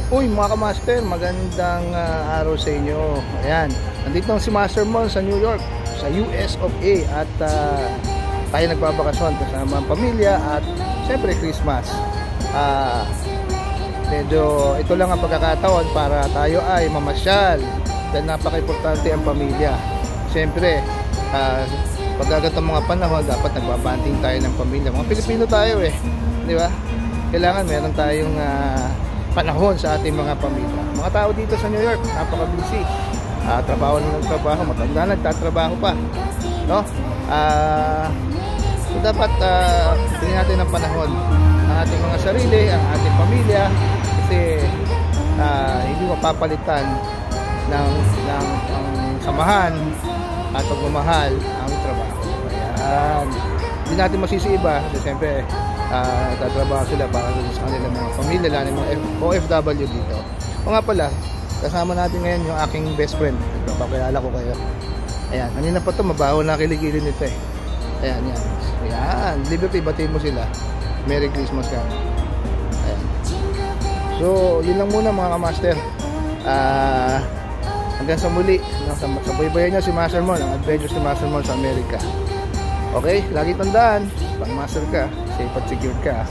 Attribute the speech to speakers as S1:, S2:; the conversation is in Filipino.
S1: Uy mga ka-master, magandang araw sa inyo. Ayan, nandito si Master Mon sa New York, sa US of A. At tayo nagbabakasyon kasama ang pamilya at siyempre Christmas. Medyo ito lang ang pagkakataon para tayo ay mamasyal. Dahil napaka-importante ang pamilya. Siyempre, pag ang mga panahon, dapat nagbabanding tayo ng pamilya. Mga Pilipino tayo di ba? Kailangan meron tayong panahon sa ating mga pamilya. Mga tao dito sa New York, napaka-busy. Trabaho na ng trabaho, matanda nagtatrabaho pa. No? So dapat tingnan natin ang panahon ng ating mga sarili, ang ating pamilya, kasi hindi mapapalitan ng samahan at pagmamahal ang trabaho. Ayan. Hindi natin masisi iba kasi siyempre tatrabaho sila para sa kanilang mga pamilya, lalo ng mga OFW dito. O nga pala, kasama natin ngayon yung aking best friend. Papakilala ko kayo. Ayan, kanina pa ito, mabaho na kiligilin nito Ayan, yan. Ayan, Liberty, batiin mo sila. Merry Christmas ka. Ayan. So, yun lang muna mga ka-master. Hanggang sa muli, sabaybayan nyo si Master Mon, ang adventures ni Master Mon sa Amerika. Okay, lagi tandaan, pang master ka, safe at secure ka.